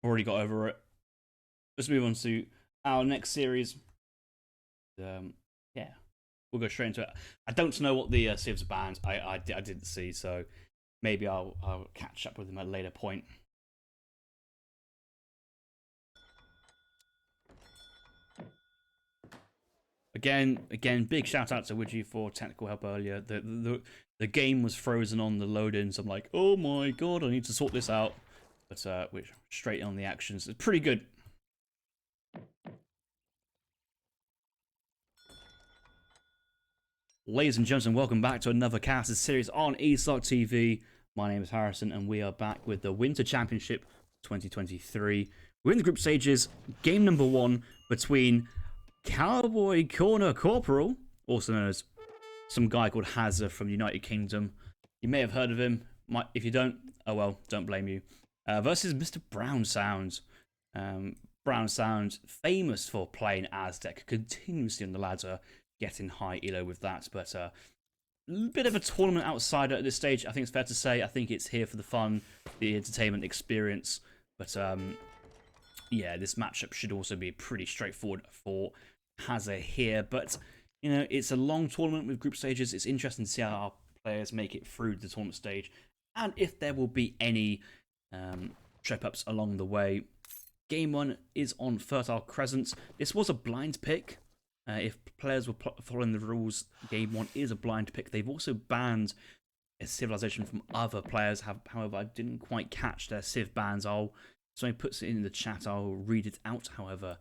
Already got over it. Let's move on to our next series. Yeah, we'll go straight into it. I don't know what the Civs banned. I didn't see, so maybe I'll catch up with them at a later point. Again, big shout out to Widgie for technical help earlier. The game was frozen on the load-in, so I'm like, oh my god, I need to sort this out. But we're straight on the actions. It's pretty good. Ladies and gentlemen, welcome back to another casted series on ESOC TV. My name is Harrison, and we are back with the Winter Championship 2023. We're in the group stages. Game number 1 between Cowboy Corner Corporal, also known as some guy called Hazza from the United Kingdom. You may have heard of him. If you don't, oh well, don't blame you. Versus Mr. Brownsound. Brownsound, famous for playing Aztec continuously on the ladder, getting high elo with that. But a bit of a tournament outsider at this stage, I think it's fair to say. I think it's here for the fun, the entertainment experience. But yeah, this matchup should also be pretty straightforward for Hazza here. But, you know, it's a long tournament with group stages. It's interesting to see how our players make it through the tournament stage, and if there will be any trip-ups along the way. Game 1 is on Fertile Crescents. This was a blind pick. If players were following the rules, Game 1 is a blind pick. They've also banned a civilization from other players. However, I didn't quite catch their civ bans. Somebody puts it in the chat, I'll read it out. However,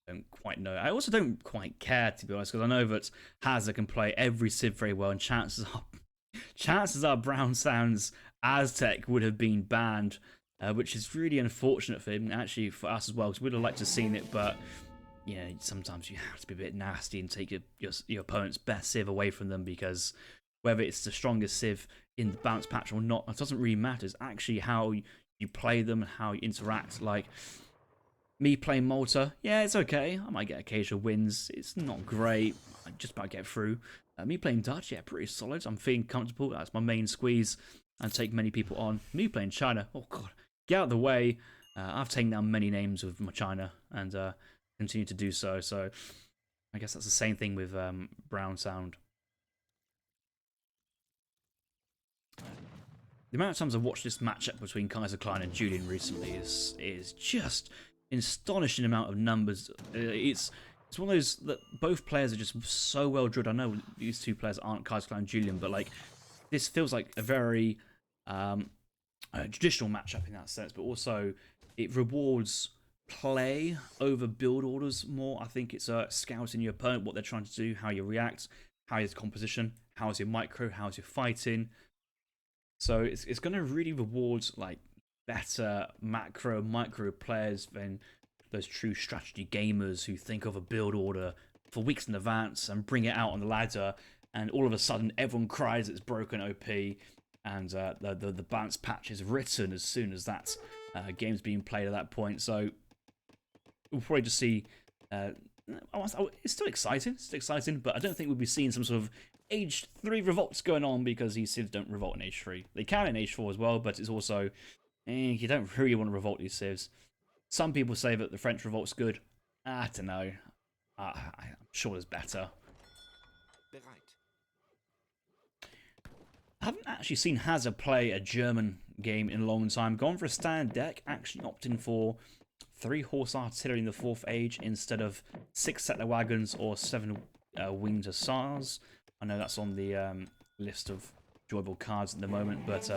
I don't quite know. I also don't quite care, to be honest, because I know that Hazza can play every civ very well, and chances are Brownsound's Aztec would have been banned, which is really unfortunate for him, actually for us as well, because we'd have liked to have seen it. But yeah, sometimes you have to be a bit nasty and take your opponent's best civ away from them, because whether it's the strongest civ in the bounce patch or not, it doesn't really matter. It's actually how you play them and how you interact. Like me playing Malta, yeah, it's okay. I might get occasional wins. It's not great. I just about get through. Me playing Dutch, yeah, pretty solid. I'm feeling comfortable. That's my main squeeze and take many people on. Me playing China, oh god, get out of the way. I've taken down many names with my China and continue to do so. So I guess that's the same thing with Brownsound. The amount of times I've watched this matchup between Kaiser Klein and Julian recently is just an astonishing amount of numbers. It's one of those that both players are just so well drilled. I know these two players aren't Kaiser Klein and Julian, but like this feels like a very traditional matchup in that sense. But also it rewards play over build orders more. I think it's scouting your opponent, what they're trying to do, how you react, how is composition, how's your micro, how's your fighting. So it's going to really reward like better macro, micro players than those true strategy gamers who think of a build order for weeks in advance and bring it out on the ladder, and all of a sudden everyone cries it's broken OP, and the bounce patch is written as soon as that game's being played at that point. So we'll probably just see. It's still exciting, but I don't think we'll be seeing some sort of Age 3 revolts going on, because these civs don't revolt in Age 3. They can in Age 4 as well, but it's also you don't really want to revolt these civs. Some people say that the French revolt's good. I don't know. I'm sure there's better. I haven't actually seen Hazza play a German game in a long time. Gone for a standard deck, actually opting for 3 horse artillery in the 4th age instead of 6 settler wagons or 7 winged hussars. I know that's on the list of enjoyable cards at the moment, but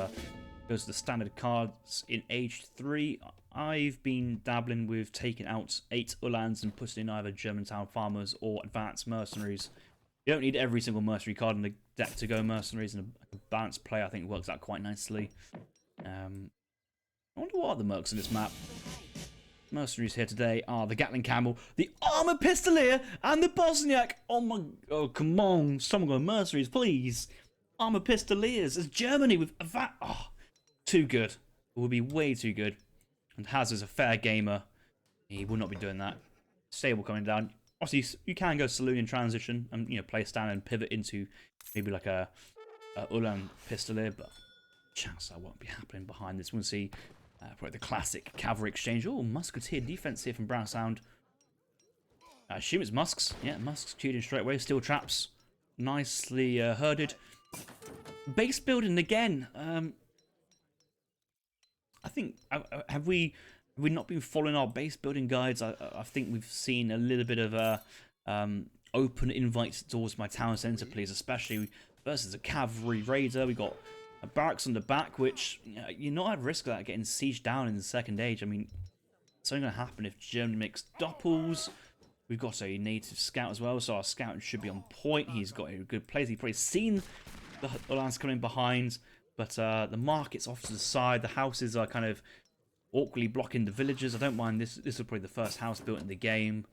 those are the standard cards in Age 3. I've been dabbling with taking out 8 Uhlans and putting in either Germantown farmers or advanced mercenaries. You don't need every single mercenary card in the deck to go mercenaries, and a balanced play I think works out quite nicely. I wonder what are the mercs in this map. Mercenaries here today are the Gatling Camel, the Armoured Pistolier, and the Bosniak. Oh, come on. Someone go mercenaries, please. Armoured Pistoliers. It's Germany with that. Oh, too good. It would be way too good. And Hazza's a fair gamer. He will not be doing that. Stable coming down. Obviously, you can go Saloon in transition and, you know, place down and pivot into maybe like a Ulan Pistolier, but chance that won't be happening behind this. We'll see Probably the classic cavalry exchange. Oh, musketeer defense here from Brownsound. I assume it's musks. Yeah, musks queued in straight away. Steel traps. Nicely herded. Base building again. I think, have we not been following our base building guides? I think we've seen a little bit of a open invites towards my town centre, please, especially versus a cavalry raider. We got a barracks on the back, which you're not at risk of that getting sieged down in the second age. I mean, it's only going to happen if Germany makes doppels. We've got a native scout as well, so our scouting should be on point. He's got a good place. He's probably seen the Uhlans coming behind, but the market's off to the side. The houses are kind of awkwardly blocking the villagers. I don't mind this. This is probably the first house built in the game.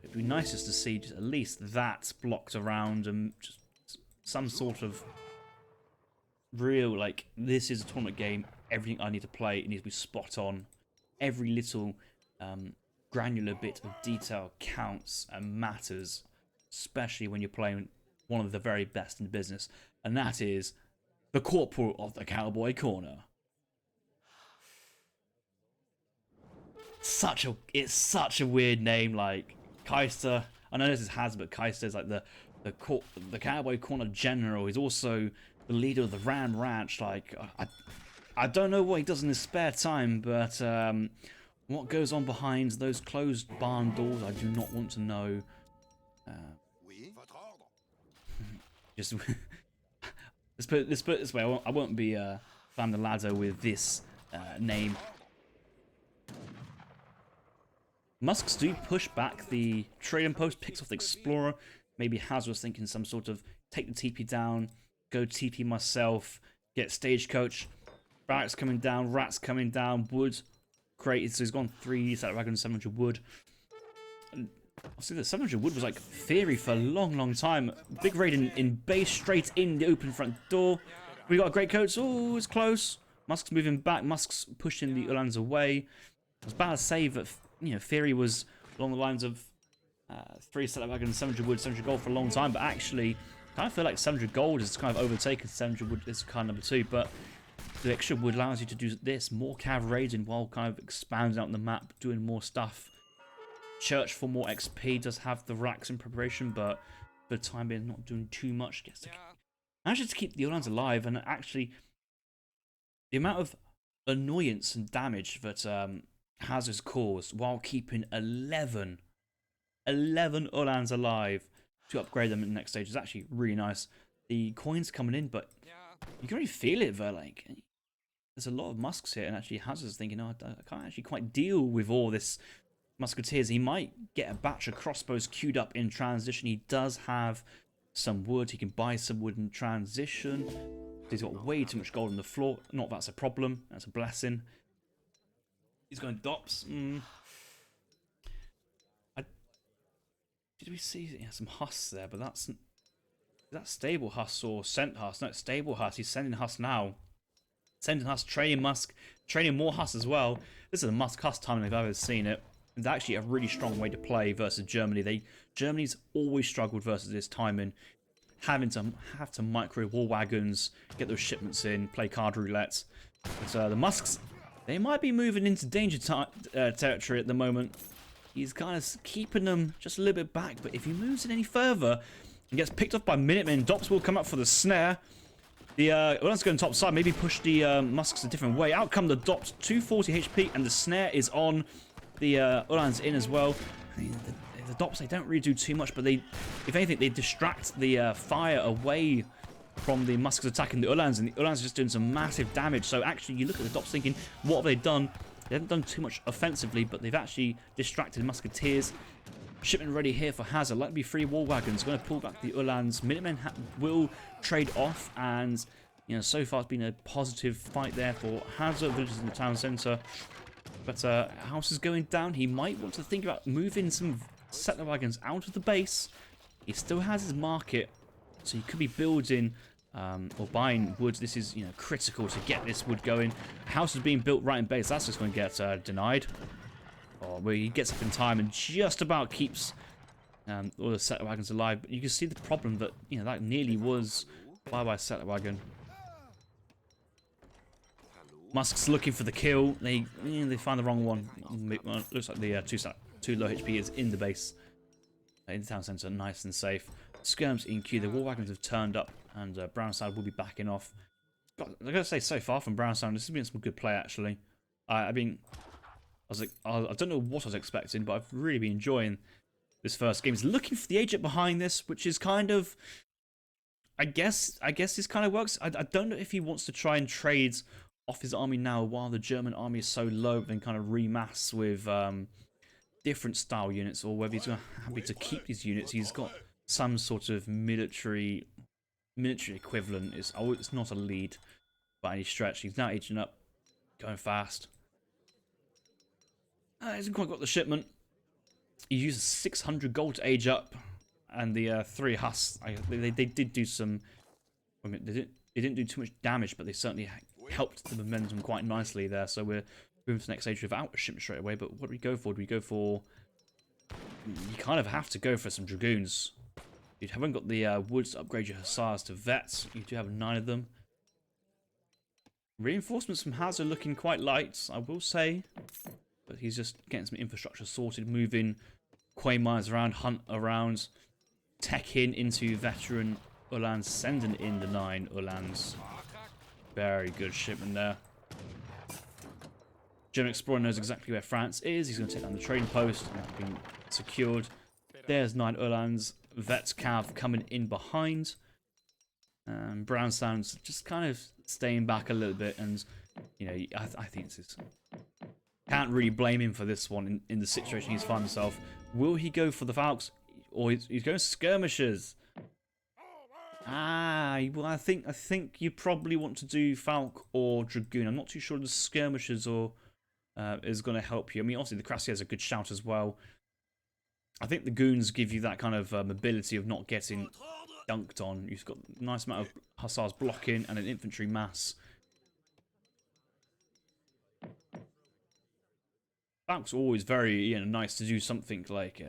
It'd be nice just to see just at least that blocked around and just some sort of real, like, this is a tournament game. Everything I need to play, it needs to be spot on. Every little granular bit of detail counts and matters, especially when you're playing one of the very best in the business, and that is the Corporal of the Cowboy Corner. It's such a weird name, like Kaiser. I know this is Hazza, but Kaiser is like the Cowboy Corner General. He's also the leader of the Ram Ranch. Like, I don't know what he does in his spare time, but what goes on behind those closed barn doors, I do not want to know. Just let's put it this way. I won't be climbing the ladder with this name. Musks do push back the trading post, picks off the Explorer. Maybe Hazza was thinking some sort of take the TP down, go TP myself, get Stagecoach. Barracks coming down, rats coming down, wood. Great, so he's gone 3 set wagons, 700 wood. I see that 700 wood was like theory for a long time. Big raid in base, straight in the open front door. We got a great coach. Oh, it's close. Musk's moving back. Musk's pushing the Uhlans away. I was about to say that, you know, theory was along the lines of 3 set wagons, 700 wood, 700 gold for a long time, but actually, I kind of feel like 700 gold has kind of overtaken 700 wood as kind of number 2, but the extra wood allows you to do this, more cav raiding while kind of expanding out the map, doing more stuff. Church for more XP does have the racks in preparation, but for the time being, not doing too much. Managed to keep the Uhlans alive, and actually, the amount of annoyance and damage that Hazza's caused while keeping 11 Uhlans alive to upgrade them in the next stage is actually really nice. The coins coming in, but you can really feel it though, like, there's a lot of musks here, and actually Hazza's thinking, oh, I can't actually quite deal with all this musketeers. He might get a batch of crossbows queued up in transition. He does have some wood. He can buy some wood in transition. He's got way too much gold on the floor. Not that's a problem. That's a blessing. He's going dops. Did we see some husks there? But is that stable husks or sent husks? No, it's stable husks. He's sending husks now. Sending husks, training musk, training more husks as well. This is the musk husk timing if I've ever seen it. It's actually a really strong way to play versus Germany. Germany's always struggled versus this timing. Have to micro war wagons, get those shipments in, play card roulette. But the musks, they might be moving into danger territory at the moment. He's kind of keeping them just a little bit back, but if he moves it any further and gets picked off by Minutemen, Dops will come up for the snare. The Uhlans go on top side, maybe push the musks a different way. Out come the Dops, 240 HP, and the snare is on. The Uhlans in as well. I mean, the Dops, they don't really do too much, but if anything, they distract the fire away from the musks attacking the Uhlans, and the Uhlans are just doing some massive damage. So actually, you look at the Dops thinking, what have they done? They haven't done too much offensively, but they've actually distracted musketeers. Shipment ready here for Hazza. Likely be 3 war wagons. Going to pull back the Uhlans. Minutemen will trade off, and you know, so far it's been a positive fight there for Hazza. Villagers in the town centre. But house is going down. He might want to think about moving some settler wagons out of the base. He still has his market, so he could be building or buying wood. This is, you know, critical to get this wood going. House is being built right in base. That's just going to get denied. Oh, well, he gets up in time and just about keeps all the settler wagons alive. But you can see the problem that, you know, that nearly was bye-bye settler wagon. Musk's looking for the kill. They find the wrong one. Looks like the two low HP is in the base. In the town centre, nice and safe. Skirms in queue. The war wagons have turned up, and Brownsound will be backing off. I gotta say, so far from Brownsound, this has been some good play actually. I mean, I don't know what I was expecting, but I've really been enjoying this first game. He's looking for the agent behind this, which is kind of, I guess this kind of works. I don't know if he wants to try and trade off his army now while the German army is so low, then kind of remass with different style units, or whether he's happy to keep these units. He's got some sort of military equivalent. It's not a lead by any stretch. He's now aging up, going fast. He hasn't quite got the shipment. He uses 600 gold to age up, and the 3 Huss, they did do some. I mean, they didn't do too much damage, but they certainly helped the momentum quite nicely there. So we're moving to the next stage without a shipment straight away. But what do we go for? Do we go for? You kind of have to go for some dragoons. You haven't got the woods to upgrade your hussars to vets. You do have 9 of them. Reinforcements from Hazza looking quite light, I will say. But he's just getting some infrastructure sorted, moving quay mines around, hunt around, tech into veteran Uhlans, sending in the 9 Uhlans. Very good shipment there. German explorer knows exactly where France is. He's going to take down the trading post, and that's been secured. There's 9 Uhlans. Vets Cav coming in behind. Brownsound's just kind of staying back a little bit, and you know, I think this is. Can't really blame him for this one in the situation he's found himself. Will he go for the Falks, or he's going skirmishers? Well, I think you probably want to do Falk or Dragoon. I'm not too sure the skirmishers is going to help you. I mean, obviously the Krassi has a good shout as well. I think the goons give you that kind of mobility of not getting dunked on. You've got a nice amount of hussars blocking and an infantry mass. Falk's always very nice to do something like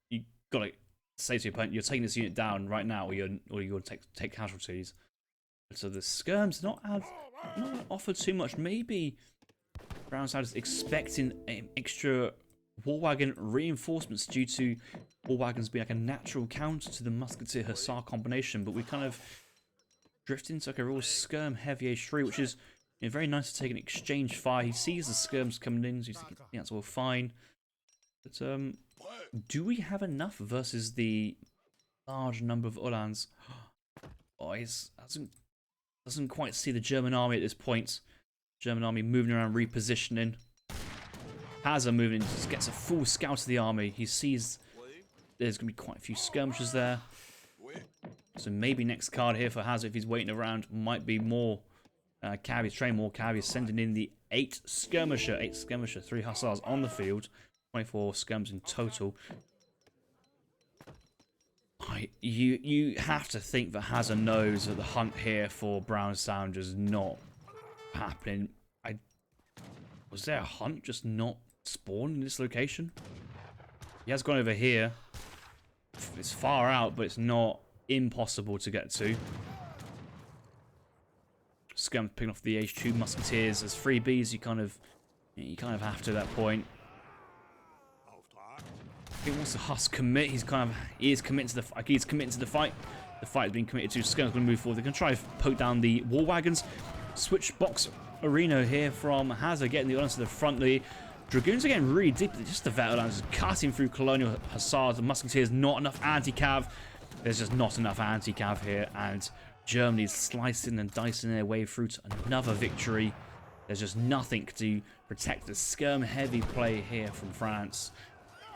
you got to say to your opponent, you're taking this unit down right now, or you're going to take casualties. So the skirms not offer too much. Maybe Brownsound is expecting extra war wagon reinforcements due to war wagons being like a natural counter to the musketeer hussar combination, but we kind of drift into like a real skirm heavy H3, which is very nice to take an exchange fire. He sees the skirms coming in, so he's thinking that's all fine. But do we have enough versus the large number of Uhlans? Oh, he doesn't quite see the German army at this point. German army moving around, repositioning. Hazza moving in, just gets a full scout of the army. He sees there's going to be quite a few skirmishers there. So maybe next card here for Hazza, if he's waiting around, might be more cabbies, train more cabbies, sending in the 8 skirmisher, 3 hussars on the field, 24 skirms in total. You have to think that Hazza knows that the hunt here for Brownsound is not happening. Was there a hunt just not spawned in this location? He has gone over here. It's far out, but it's not impossible to get to. Scum picking off the H2 musketeers as freebies. You kind of have to at that point. I think once the Huss commit, he is committing to the fight. The fight has been committed to. Scum's going to move forward. They're going to try to poke down the war wagons. Switch box arena here from Hazza, getting the Uhlans to the front. The Dragoons are getting really deep. Just the Uhlans cutting through Colonial Hussars. The Musketeers, not enough anti-cav. There's just not enough anti-cav here, and Germany's slicing and dicing their way through to another victory. There's just nothing to protect the skirm-heavy play here from France.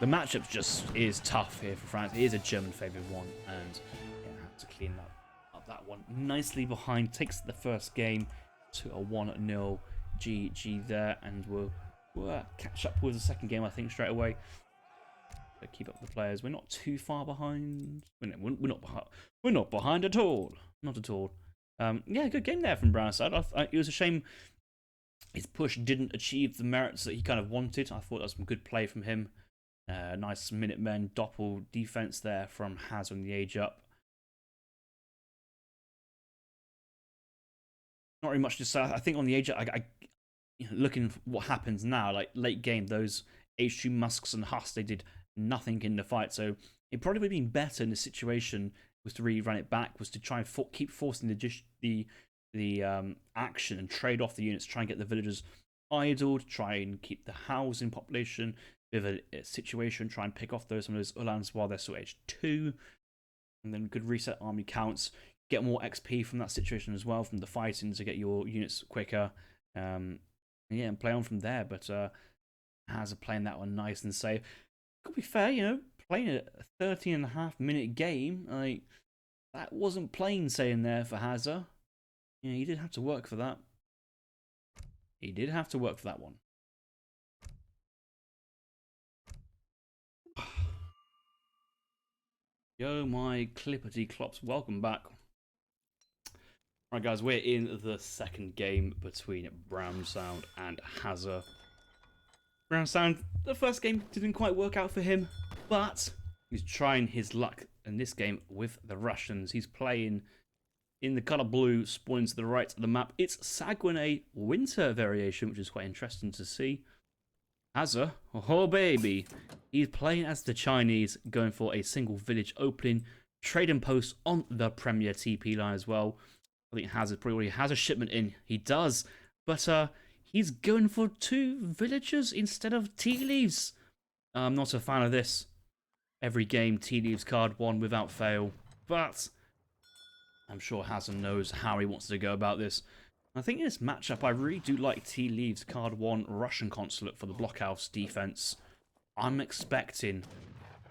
The matchup just is tough here for France. It is a German-favoured one, and yeah, have to clean up that one. Nicely behind, takes the first game to a 1-0 GG there, and we'll catch up with the second game, I think, straight away. So keep up the players. We're not too far behind. We're not behind at all. Not at all. Yeah, good game there from Brownsound. It was a shame his push didn't achieve the merits that he kind of wanted. I thought that was some good play from him. Nice Minutemen doppel defense there from Hazza on the age up. Not really much to say. I think on the age up, looking for what happens now, like late game, those H2 Musks and Huss, they did nothing in the fight. So it probably would have been better in the situation was to really run it back, was to try and keep forcing the action and trade off the units, try and get the villagers idled, try and keep the housing population with a situation, try and pick off some of those Ulans while they're still H2, and then good reset army counts, get more XP from that situation as well, from the fighting to get your units quicker. And play on from there. But Hazza playing that one nice and safe. Could be fair, playing a 13.5-minute game, like that wasn't plain sailing there for Hazza. He did have to work for that. He did have to work for that one. Yo, my clippity clops, welcome back. Alright guys, we're in the second game between Brownsound and Hazza. Brownsound, the first game didn't quite work out for him, but he's trying his luck in this game with the Russians. He's playing in the colour blue, spawning to the right of the map. It's Saguenay Winter variation, which is quite interesting to see. Hazza, oh baby, he's playing as the Chinese, going for a single village opening, trading post on the Premier TP line as well. I think Hazza probably already has a shipment in. He does, but he's going for 2 villagers instead of tea leaves. I'm not a fan of this. Every game, tea leaves card 1 without fail, but I'm sure Hazza knows how he wants to go about this. I think in this matchup, I really do like tea leaves card 1 Russian consulate for the blockhouse defense. I'm expecting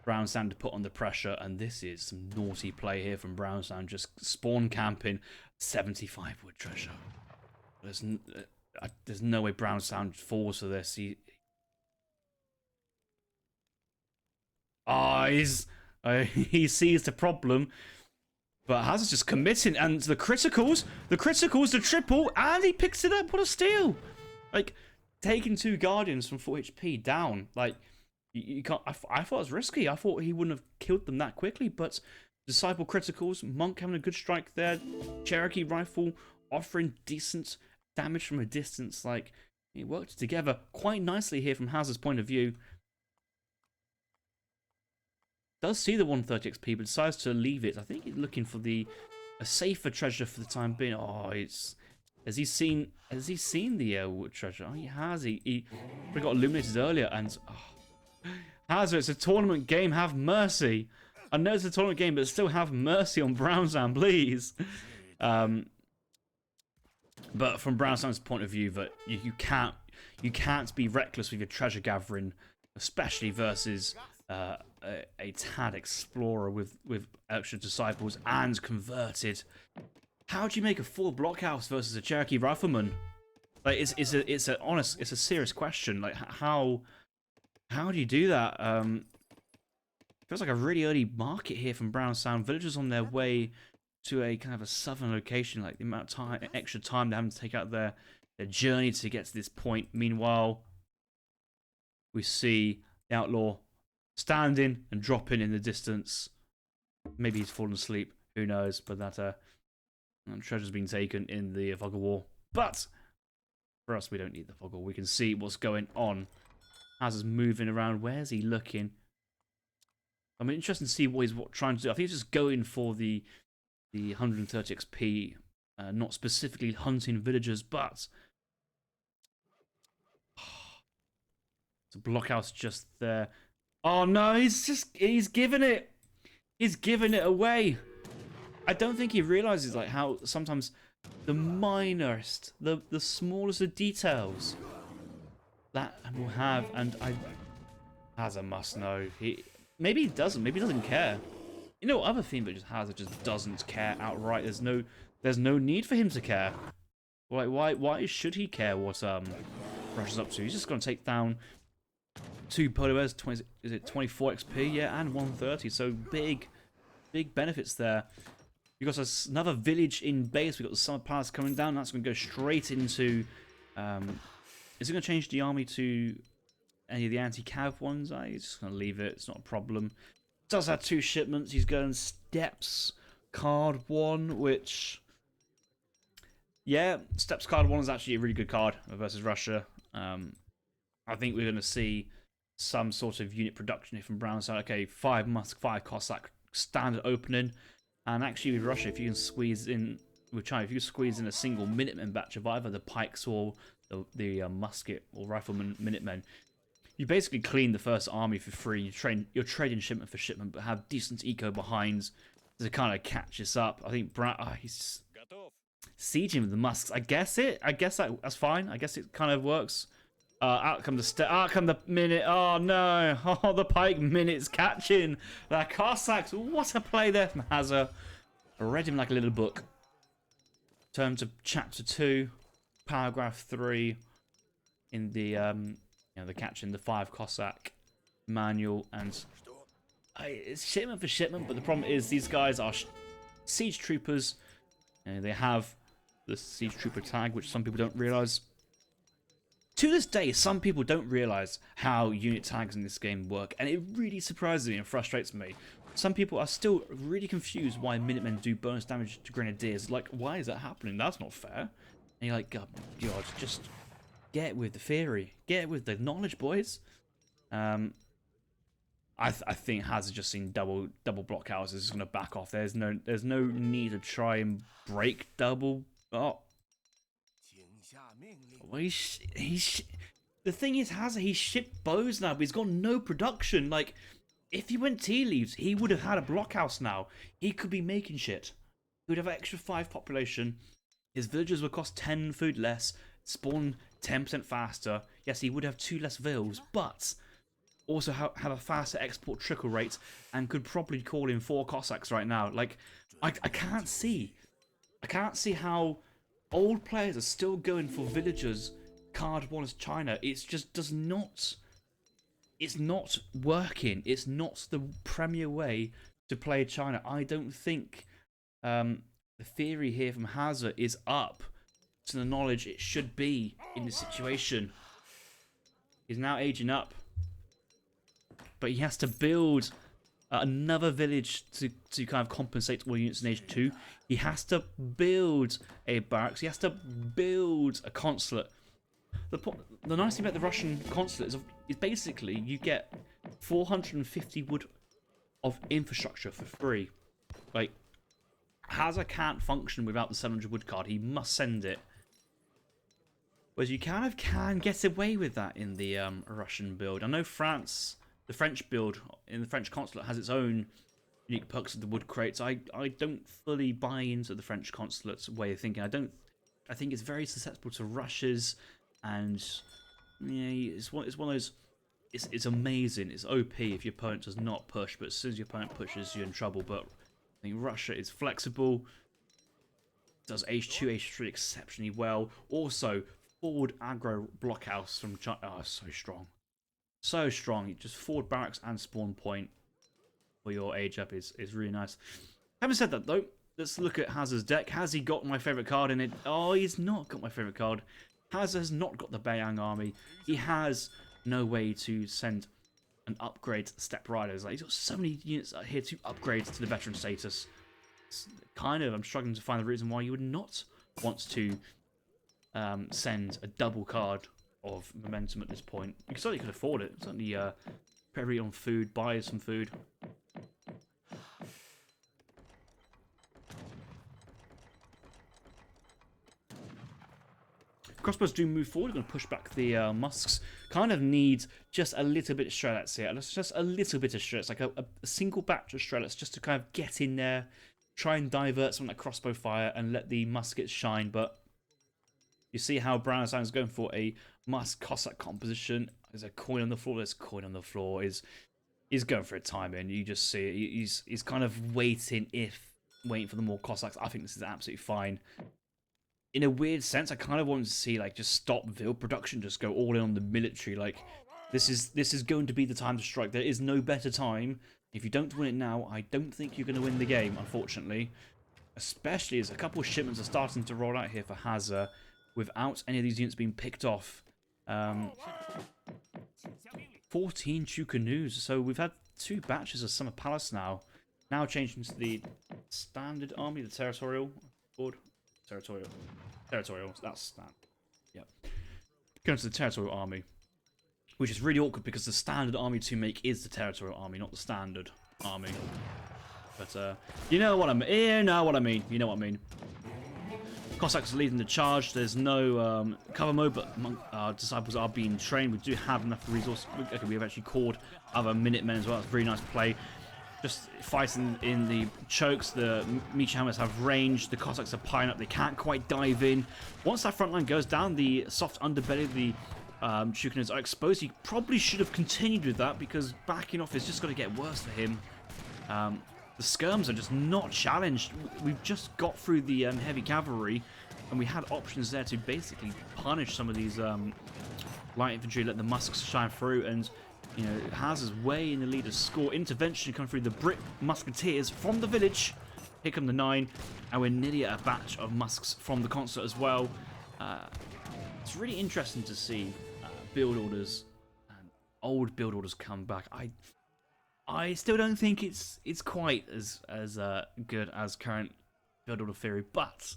Brownsound to put on the pressure, and this is some naughty play here from Brownsound, just spawn camping 75 wood treasure. There's no way Brownsound falls for this. He sees the problem, but Hazza's just committing, and the criticals, the triple, and he picks it up. What a steal! Like, taking 2 Guardians from 4 HP down, like, you can't. I thought it was risky. I thought he wouldn't have killed them that quickly, but Disciple criticals, Monk having a good strike there, Cherokee Rifle offering decent damage from a distance. Like, it worked together quite nicely here from Hazza's point of view. Does see the 130 XP, but decides to leave it. I think he's looking for a safer treasure for the time being. Oh, has he seen the wood treasure? Oh, he has. He got illuminated earlier, and Hazza, it's a tournament game. Have mercy. I know it's a tournament game, but still have mercy on Brownsound, please. But from Brownsound's point of view, that you can't be reckless with your treasure gathering, especially versus a Tad Explorer with extra disciples and converted. How do you make a full blockhouse versus a Cherokee Rifleman? Like, it's a serious question. Like, how do you do that? Feels like a really early market here from Brownsound. Villagers on their way to a kind of a southern location. Like, the amount of time, extra time they're having to take out their journey to get to this point. Meanwhile, we see the Outlaw standing and dropping in the distance. Maybe he's fallen asleep. Who knows? But that treasure's been taken in the fog of war. But for us, we don't need the fog of war. We can see what's going on. Hazza's moving around. Where's he looking? I'm interested to see what he's trying to do. I think he's just going for the 130 XP, not specifically hunting villagers, but the blockhouse just there. Oh no, he's giving it. He's giving it away. I don't think he realizes like how sometimes the minorest, the smallest of details that will have, and Hazza must know. Maybe he doesn't. Maybe he doesn't care. You know, other thing that Hazza just doesn't care outright. There's no need for him to care. Like, why should he care what Russia's up to? He's just gonna take down 2 Polar Bears, 24 XP, yeah, and 130. So big benefits there. We got another village in base. We got the Summer Palace coming down. That's gonna go straight into. Is it gonna change the army to any of the anti-cav ones? He's just gonna leave it. It's not a problem. Does have 2 shipments. He's going steps card 1, which Yeah, Steps card 1 is actually a really good card versus Russia. I think we're going to see some sort of unit production here from Brownsound. Okay, 5 Musk, 5 Cossack, standard opening. And actually with Russia, if you can squeeze in, with China, if you squeeze in a single Minutemen batch of either the pikes or the musket or rifleman Minutemen, you basically clean the first army for free. You're trading shipment for shipment, but have decent eco behinds to kind of catch this up. I think he's sieging with the musks. I guess that's fine. I guess it kind of works. Out come the minute. Oh no! Oh, the pike minute's catching the Cossacks. What a play there from Hazza. Read him like a little book. Turn to chapter 2, paragraph 3 in the the catching the 5 Cossack manual, and it's shipment for shipment. But the problem is these guys are siege troopers, and they have the siege trooper tag, which some people don't realize. To this day, some people don't realize how unit tags in this game work, and it really surprises me and frustrates me. Some people are still really confused why Minutemen do bonus damage to Grenadiers. Like, why is that happening? That's not fair. And you're like, God, just get with the theory. Get with the knowledge, boys. I think Hazza just seen double block houses is going to back off. There's no need to try and break double. Oh. Well, the thing is, Hazza, he's shipped bows now, but he's got no production. Like, if he went tea leaves, he would have had a blockhouse now. He could be making shit. He would have extra 5 population. His villagers would cost 10 food less, spawn 10% faster. Yes, he would have 2 less vills, but also have a faster export trickle rate and could probably call in 4 Cossacks right now. Like, I can't see how old players are still going for villagers card 1 as China. It's just it's not working. It's not the premier way to play China. I don't think the theory here from Hazza is up to the knowledge it should be in this situation. He's now aging up, but he has to build another village to kind of compensate all units in age 2. He has to build a barracks. He has to build a consulate. The nice thing about the Russian consulate is basically you get 450 wood of infrastructure for free. Like, Hazza can't function without the 700 wood card. He must send it. Whereas you kind of can get away with that in the Russian build. I know the French build in the French consulate has its own unique perks of the wood crates. I don't fully buy into the French consulate's way of thinking. I think it's very susceptible to rushes, and yeah, it's one of those. It's amazing. It's OP if your opponent does not push, but as soon as your opponent pushes, you're in trouble. But I think Russia is flexible. Does H2, H3 exceptionally well. Also, forward aggro blockhouse from China. Oh, so strong. So strong. Just forward barracks and spawn point for your age up is really nice. Having said that though, let's look at Hazza's deck. Has he got my favourite card in it? Oh, he's not got my favourite card. Hazza has not got the Beiyang army. He has no way to send an upgrade to Step Riders. Like, he's got so many units here to upgrade to the veteran status. I'm struggling to find the reason why you would not want to send a double card of momentum at this point. You certainly could afford it. Certainly prairie on food, buy some food. Crossbows do move forward. We're going to push back the musks. Kind of need just a little bit of strelets here. Just a little bit of strelets, like a single batch of strelets, just to kind of get in there, try and divert some of that crossbow fire and let the muskets shine. But you see how Brownsound is going for a Musk Cossack composition. There's a coin on the floor. There's a coin on the floor. He's going for a time in. You just see it. He's kind of waiting for the more Cossacks. I think this is absolutely fine. In a weird sense, I kind of wanted to see, like, just stop Vil production, just go all in on the military. Like, this is going to be the time to strike. There is no better time. If you don't win it now, I don't think you're going to win the game, unfortunately. Especially as a couple of shipments are starting to roll out here for Hazza without any of these units being picked off. 14 Chu canoes. So we've had 2 batches of Summer Palace now. Now changing to the standard army, the territorial board. Territorial. Territorial. That's that. Yep. Going to the territorial army, which is really awkward because the standard army to make is the territorial army, not the standard army. But you know what I mean. You know what I mean. You know what I mean. Cossacks are leading the charge. There's no cover mode, but our disciples are being trained. We do have enough resources. Okay, we have actually called other Minutemen as well. It's a very nice play. Just fighting in the chokes. The Michi Hammers have range. The Cossacks are piling up. They can't quite dive in. Once that front line goes down, the soft underbelly of the Chukiners are exposed. He probably should have continued with that because backing off is just going to get worse for him. The skirms are just not challenged. We've just got through the heavy cavalry, and we had options there to basically punish some of these light infantry, let the musks shine through, and you know, Hazza's way in the lead. A score intervention come through the Brit musketeers from the village. Here come the 9, and we're nearly at a batch of musks from the concert as well. It's really interesting to see build orders and old build orders come back. I still don't think it's quite as good as current build order theory, but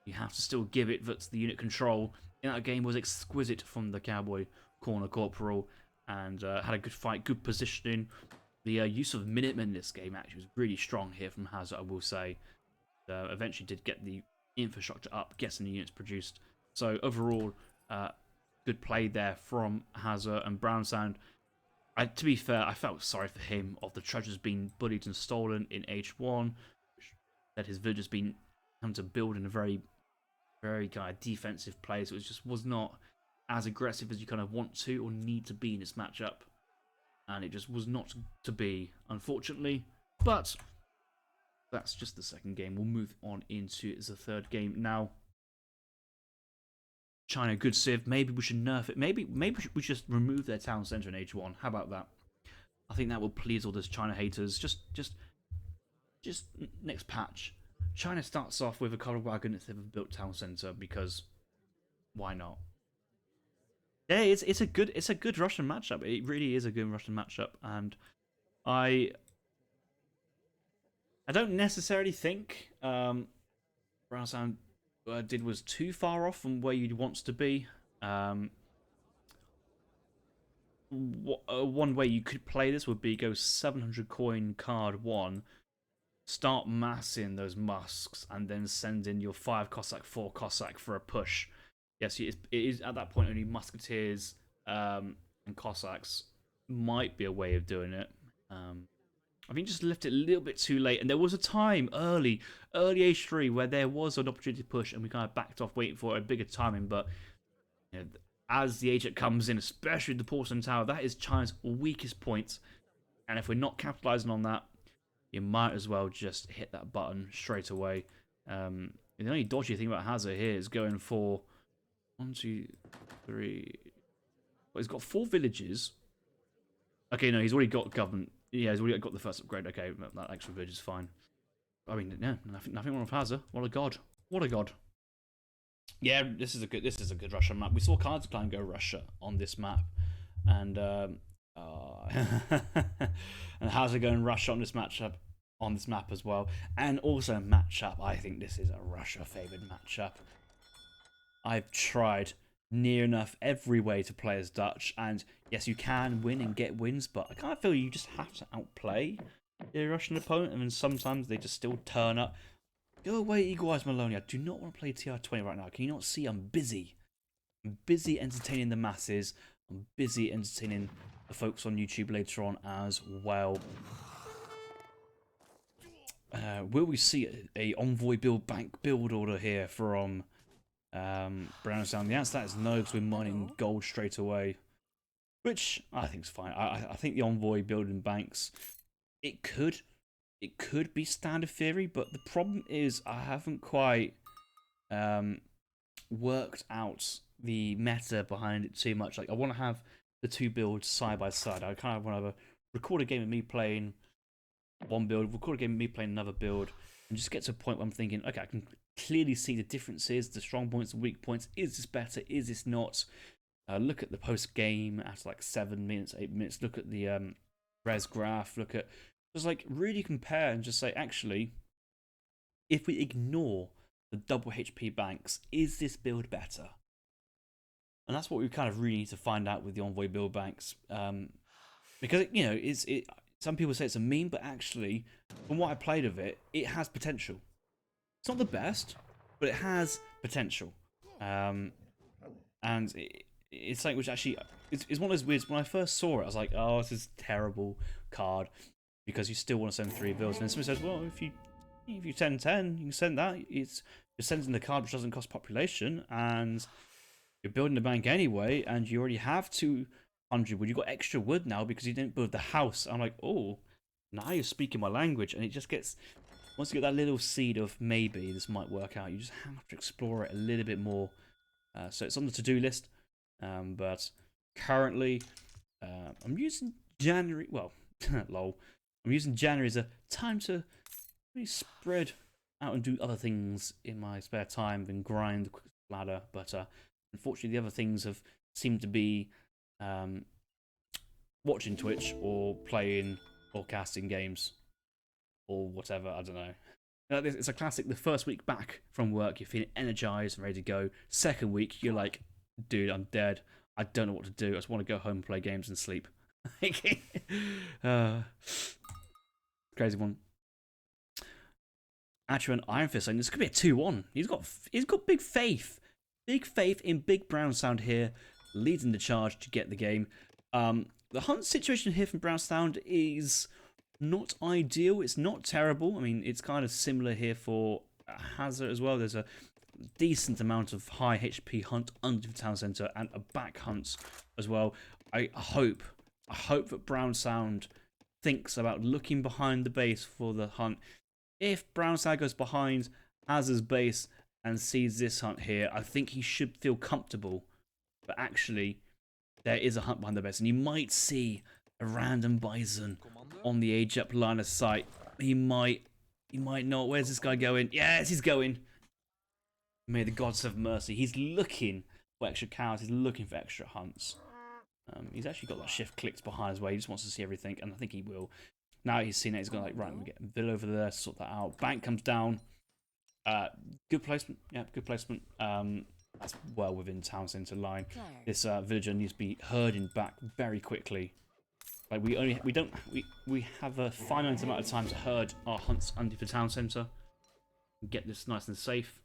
you have to still give it that the unit control in that game was exquisite from the Cowboy Corner Corporal, and had a good fight, good positioning. The use of Minutemen in this game actually was really strong here from Hazza, I will say. Eventually did get the infrastructure up, getting the units produced. So overall, good play there from Hazza and Brownsound. To be fair, I felt sorry for him of the treasures being bullied and stolen in H1, which led his villagers being having to build in a very, very kind of defensive place. It just was not as aggressive as you kind of want to or need to be in this matchup, and it just was not to be, unfortunately. But that's just the second game. We'll move on into the third game now. China, good civ. Maybe we should nerf it. Maybe we should just remove their town centre in H1. How about that? I think that will please all those China haters. Just next patch, China starts off with a covered wagon if they've built town centre, because why not? Yeah, it's a good Russian matchup. It really is a good Russian matchup, and I don't necessarily think Brownsound was too far off from where you'd want to be. One way you could play this would be go 700 coin card 1, start massing those musks, and then send in your 5 Cossack, 4 Cossack for a push. Yes, it is at that point only musketeers and Cossacks might be a way of doing it. I think just left it a little bit too late, and there was a time early H3 where there was an opportunity to push, and we kind of backed off waiting for a bigger timing. But you know, as the agent comes in, especially the Porcelain Tower, that is China's weakest point, and if we're not capitalizing on that, you might as well just hit that button straight away. The only dodgy thing about Hazza here is going for 1, 2, 3. Well, he's got 4 villages. Okay, no, he's already got government. Yeah, he's already got the first upgrade. Okay, that extra village is fine. I mean, yeah, nothing wrong with Hazza. What a god! What a god! Yeah, this is a good Russian map. We saw Cards Clan go Russia on this map, and and Hazza going Russia on this matchup on this map as well, and also matchup. I think this is a Russia favored matchup. I've tried near enough every way to play as Dutch, and yes, you can win and get wins, but I kind of feel you just have to outplay your Russian opponent, and then sometimes they just still turn up. Go away, Eagle Eyes Maloney. I do not want to play TR20 right now. Can you not see I'm busy? I'm busy entertaining the masses. I'm busy entertaining the folks on YouTube later on as well. Will we see a Envoy bank build order here from Brownsound? The answer to that is no, because we're mining gold straight away, which I think is fine. I think the Envoy building banks, it could be standard theory, but the problem is I haven't quite worked out the meta behind it too much. Like, I want to have the 2 builds side by side. I kind of want to record a game of me playing one build, record a game of me playing another build, and just get to a point where I'm thinking, okay, I can clearly see the differences, the strong points, the weak points. Is this better? Is this not? Look at the post game after like 7 minutes, 8 minutes. Look at the res graph. Look at just like really compare and just say, actually, if we ignore the double HP banks. Is this build better? And that's what we kind of really need to find out with the Envoy build banks. Because, you know, some people say it's a meme, but actually, from what I played of it, it has potential. It's not the best, but it has potential. And it's something which actually, it's one of those weirds. When I first saw it, I was like, oh, this is a terrible card, because you still want to send 3 builds. And then somebody says, well, if you send 10, you can send that. You're sending the card which doesn't cost population, and you're building the bank anyway, and you already have 200 wood. You've got extra wood now because you didn't build the house. I'm like, oh, now you're speaking my language. And it just gets, once you get that little seed of maybe this might work out, you just have to explore it a little bit more. So it's on the to-do list. But currently, I'm using January, well, lol. I'm using January as a time to really spread out and do other things in my spare time than grind the ladder. But unfortunately, the other things have seemed to be watching Twitch or playing or casting games or whatever. I don't know. It's a classic. The first week back from work, you're feeling energized and ready to go. Second week, you're like, dude, I'm dead. I don't know what to do. I just want to go home, play games, and sleep. Crazy one. Actually, an Iron Fist saying this could be a 2-1. He's got big faith. Big faith in Big Brownsound here, leading the charge to get the game. The hunt situation here from Brownsound is not ideal. It's not terrible. I mean, it's kind of similar here for Hazza as well. There's a decent amount of high HP hunt under the town centre and a back hunt as well. I hope that Brownsound thinks about looking behind the base for the hunt. If Brownsound goes behind Hazza's base and sees this hunt here, I think he should feel comfortable. But actually, there is a hunt behind the base, and you might see a random bison on the age up line of sight. He might not. Where's this guy going? Yes, he's going. May the gods have mercy. He's looking for extra cows. He's looking for extra hunts. He's actually got that shift clicked behind his way. He just wants to see everything, and I think he will. Now he's seen it, he's going to like, right, we get Bill over there, sort that out. Bank comes down. Good placement. Yeah, good placement. That's well within town centre line. This villager needs to be herding back very quickly. Like we have a finite amount of time to herd our hunts under the town centre. Get this nice and safe.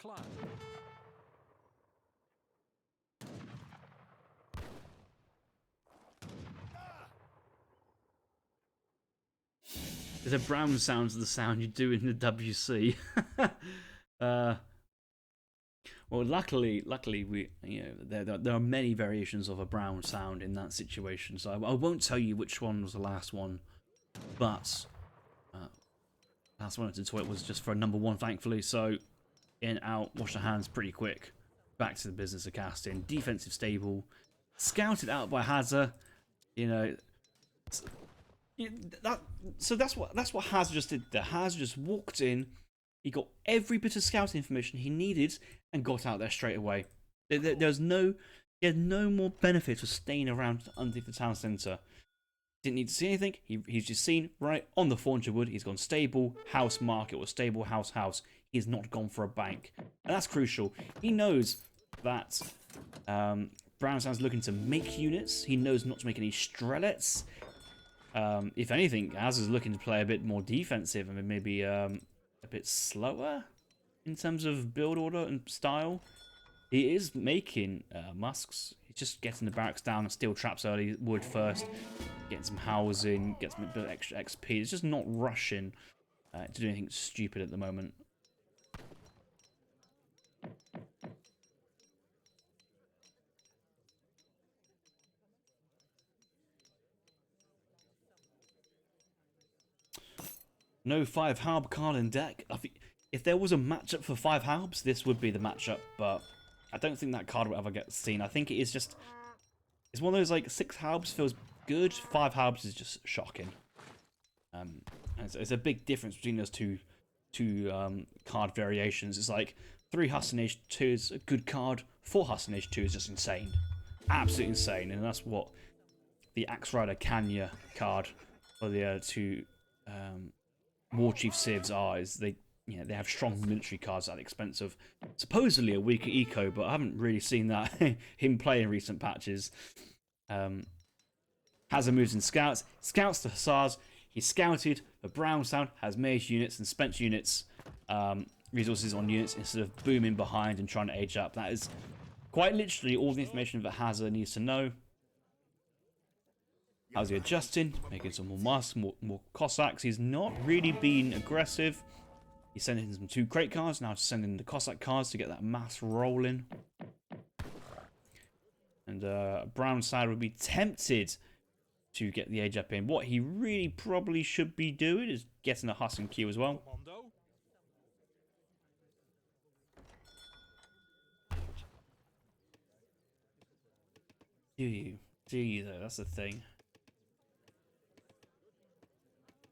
Climb. There's a brown sound to the sound you do in the WC. Well, luckily, we there are many variations of a brown sound in that situation. So I won't tell you which one was the last one, but last one I did to it was just for a number 1, thankfully. So in, out, wash your hands pretty quick. Back to the business of casting. Defensive stable, scouted out by Hazza. You know. So that's what Hazza just did there. Hazza just walked in, he got every bit of scouting information he needed and got out there straight away. He had no more benefit of staying around underneath the town centre. Didn't need to see anything. He's just seen, right, on the 400 wood, he's gone stable, house, market, or stable, house. He's not gone for a bank. And that's crucial. He knows that Brownsound's looking to make units. He knows not to make any strelets. If anything, Hazza's looking to play a bit more defensive and maybe a bit slower in terms of build order and style. He is making musks. He's just getting the barracks down and steel traps early, wood first, getting some housing, get some bit of extra XP. It's just not rushing to do anything stupid at the moment. No 5 Halb card in deck. I think if there was a matchup for 5 Halbs, this would be the matchup, but I don't think that card will ever get seen. I think it is just, it's one of those like 6 Halbs feels good, 5 Halbs is just shocking. It's a big difference between those two card variations. It's like 3 Hustle Age 2 is a good card, 4 Hustle Age 2 is just insane. Absolutely insane, and that's what the Axe Rider Kanya card for the War Chief Civs are is they have strong military cards at the expense of supposedly a weaker eco, but I haven't really seen that him play in recent patches. Hazza moves in scouts to Hussars. He's scouted for Brownsound, has mage units and spent units, resources on units instead of booming behind and trying to age up. That is quite literally all the information that Hazza needs to know. How's he adjusting? Making some more masks, more Cossacks. He's not really been aggressive. He's sending some 2 crate cards. Now sending the Cossack cards to get that mass rolling. And Brownsound would be tempted to get the age up in. What he really probably should be doing is getting a Huss and Q as well. Do you? Do you though? That's the thing.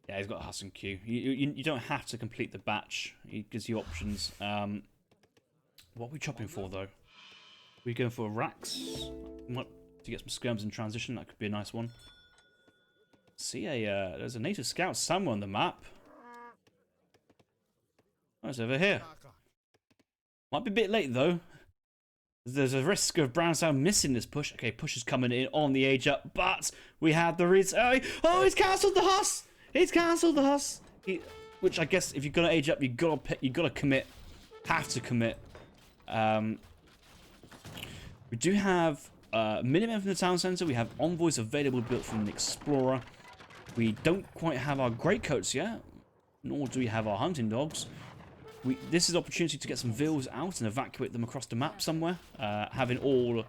Yeah, he's got Huss and Q. You don't have to complete the batch. He gives you options. What are we chopping for though? We going for racks? To get some skirms in transition. That could be a nice one. See there's a native scout somewhere on the map. Oh, it's over here. Might be a bit late though. There's a risk of Brownsound missing this push. Okay, push is coming in on the age up, but we have the oh, he's cancelled the Huss. He's cancelled the Huss. Which I guess if you're gonna age up, you gotta commit. Have to commit. We do have Minutemen from the town centre. We have envoys available built from an explorer. We don't quite have our greatcoats yet, nor do we have our hunting dogs. This is an opportunity to get some vills out and evacuate them across the map somewhere. Having all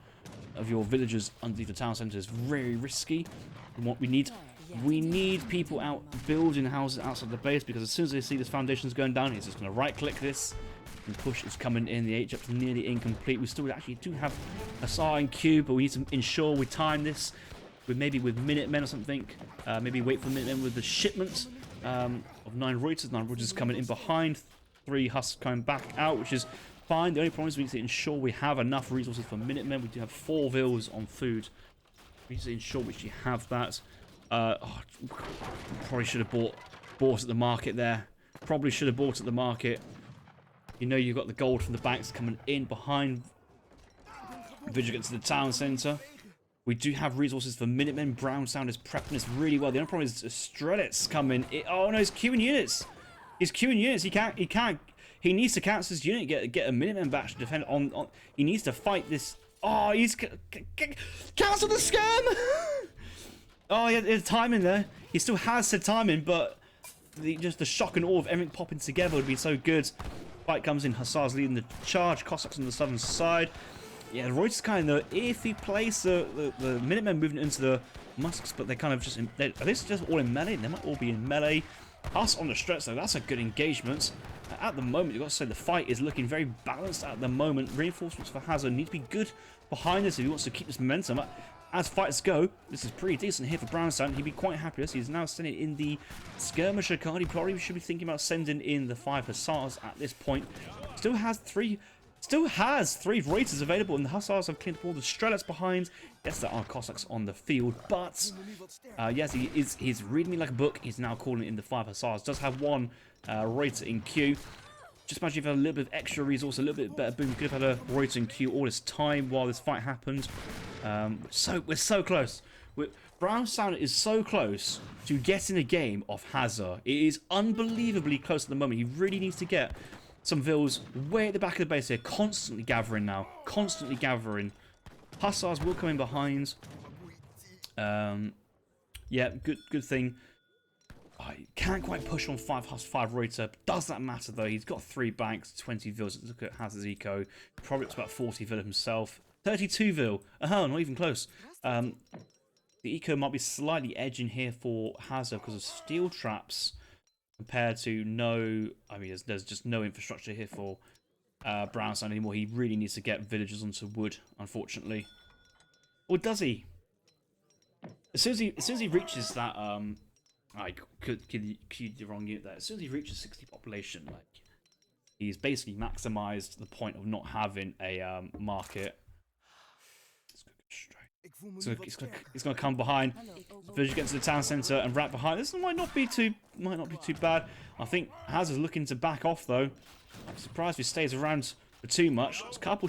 of your villagers underneath the town centre is very risky. And what we need people out building houses outside the base, because as soon as they see this foundation's going down, he's just going to right-click this. And push is coming in. The H-up's nearly incomplete. We still actually do have a SAR in queue, but we need to ensure we time this with maybe with Minutemen or something. Maybe wait for Minutemen with the shipment of 9 Reuters. 9 Reuters coming in behind. 3 Husks coming back out, which is fine. The only problem is we need to ensure we have enough resources for Minutemen. We do have 4 vills on food. We need to ensure we actually have that. Probably should have bought at the market there. Probably should have bought at the market. You know you've got the gold from the banks coming in behind Vigilance to the town centre. We do have resources for Minutemen. Brownsound is prepping this really well. The only problem is Strelitz coming. Oh no, he's queuing units. He's queuing units. He needs to cancel his unit, get a Minutemen back to defend on. He needs to fight this. Oh, he's cancelled the scam. Oh, yeah, there's timing there. He still has said timing, but just the shock and awe of everything popping together would be so good. Fight comes in, Hussars leading the charge, Cossacks on the southern side. Yeah, the Reuters kind of the iffy place. The Minutemen moving into the Musks, but they're kind of just are they just all in melee? They might all be in melee. Us on the stretch though, that's a good engagement. At the moment, you've got to say the fight is looking very balanced at the moment. Reinforcements for Hazza need to be good behind us if he wants to keep this momentum. As fights go, this is pretty decent here for Brownsound. He'd be quite happy with this. He's now sending in the skirmisher card. He probably should be thinking about sending in the 5 Hussars at this point. Still has 3 Reuters available, and the Hussars have cleaned up all the Strelitz behind. Yes, there are Cossacks on the field, but yes, he's reading me like a book. He's now calling in the 5 Hussars. Does have 1 Reuter in queue. Just imagine if you had a little bit of extra resource, a little bit better boom. Could have had a Reuter in queue all this time while this fight happened. We're so close. Brownsound is so close to getting a game off Hazza. It is unbelievably close at the moment. He really needs to get some vills way at the back of the base here. Constantly gathering now. Constantly gathering. Hussars will come in behind. Yeah, good thing. I can't quite push on 5 Huss, 5 Reuter. Does that matter though? He's got 3 banks, 20 vills. Look at Hazza's eco. Probably up to about 40 vil himself. 32 vil. Oh, not even close. The eco might be slightly edging here for Hazza because of steel traps compared to no. I mean, there's just no infrastructure here for Brownsound anymore. He really needs to get villagers onto wood, unfortunately. Or does he? As soon as he reaches that, I could the wrong unit there. As soon as he reaches 60 population, like he's basically maximized the point of not having a market. Let's go straight. So he's gonna come behind. Village gets to the town centre and wrap behind. This might not be too bad. I think Hazza's looking to back off though. I'm surprised if he stays around for too much. There's a couple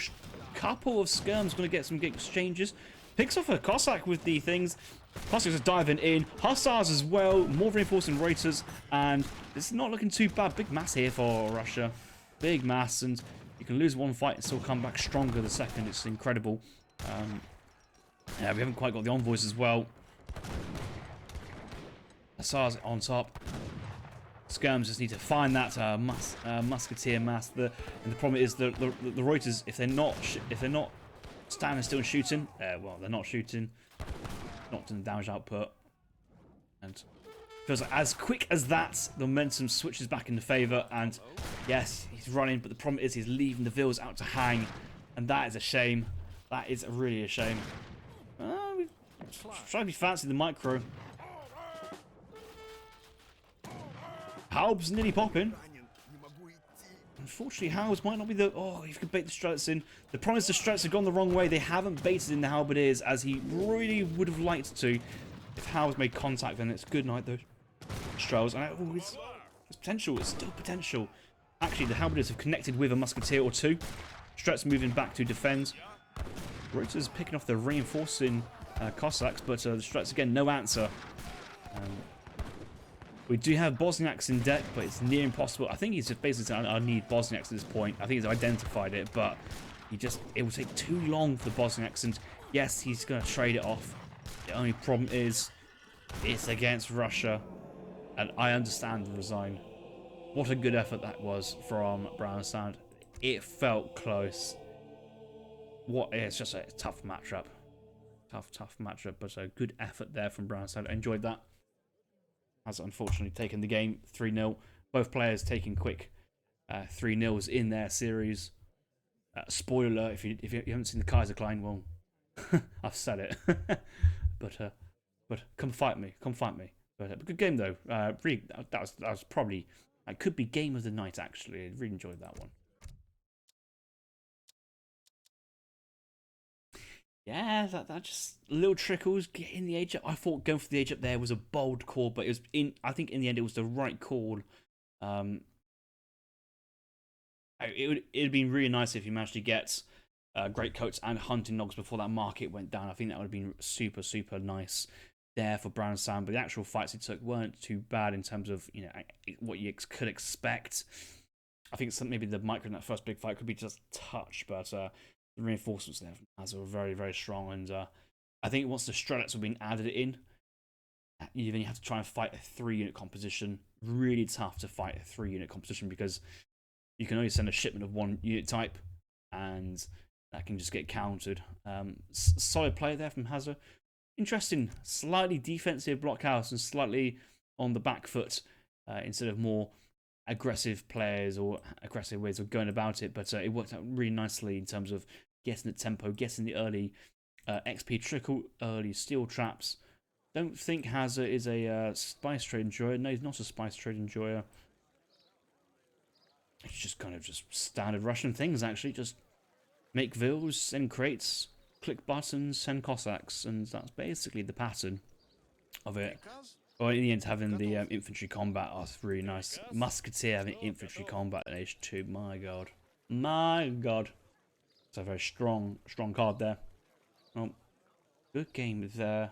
of skirms gonna get some exchanges. Picks off a Cossack with the things. Cossacks are diving in. Hussars as well. More reinforcing Reuters, and it's not looking too bad. Big mass here for Russia. Big mass, and you can lose one fight and still come back stronger the second. It's incredible. Yeah, we haven't quite got the envoys as well. Hussars on top. Skirms just need to find that musketeer mass. And the problem is the Reuters, if they're not standing still and shooting, well, they're not shooting, not doing damage output, and feels like as quick as that, the momentum switches back into favour. And yes, he's running, but the problem is he's leaving the Vils out to hang, and that is a shame. That is really a shame. We've tried to be fancy the micro. Halb's nearly popping. Unfortunately, Halb's might not be the... Oh, you could bait the struts in. The problem is the struts have gone the wrong way. They haven't baited in the halberdiers as he really would have liked to. If Halb's made contact, then it's good night, though. Strells. And it's potential. It's still potential. Actually, the halberdiers have connected with a musketeer or two. Struts moving back to defend. Reuters picking off the reinforcing Cossacks, but the struts again, no answer. We do have Bosniaks in deck, but it's near impossible. I think he's just basically saying, I need Bosniaks at this point. I think he's identified it, but it will take too long for the Bosniaks. And yes, he's going to trade it off. The only problem is it's against Russia, and I understand the resign. What a good effort that was from Brownsound. It felt close. It's just a tough matchup. Tough matchup, but a good effort there from Brownsound. I enjoyed that. Has unfortunately taken the game 3-0. Both players taking quick 3-0s in their series. Spoiler, if you haven't seen the Kaiser Klein, well, I've said it. but come fight me. But good game though. Really, that was probably, it could be game of the night actually. I really enjoyed that one. Yeah, that just little trickles, getting the age up. I thought going for the age up there was a bold call, but I think in the end it was the right call. It'd been really nice if you managed to get great coats and hunting logs before that market went down. I think that would have been super nice there for Brownsound. But the actual fights he took weren't too bad in terms of what you could expect. I think maybe the micro in that first big fight could be just a touch, but the reinforcements there from Hazza were very strong, and I think once the Strelets have been added in, you have to try and fight a 3-unit composition. Really tough to fight a 3-unit composition because you can only send a shipment of 1 unit type, and that can just get countered. Solid play there from Hazza. Interesting, slightly defensive blockhouse and slightly on the back foot instead of more aggressive players or aggressive ways of going about it, but it worked out really nicely in terms of getting the tempo, getting the early XP trickle, early steel traps. Don't think Hazza is a spice trade enjoyer. No, he's not a spice trade enjoyer. It's just kind of just standard Russian things actually. Just make Vils, send crates, click buttons, send Cossacks, and that's basically the pattern of it. Well, in the end, having the infantry combat, that's really nice. Musketeer having infantry combat in Age 2, my god. It's a very strong card there. Well, good game there.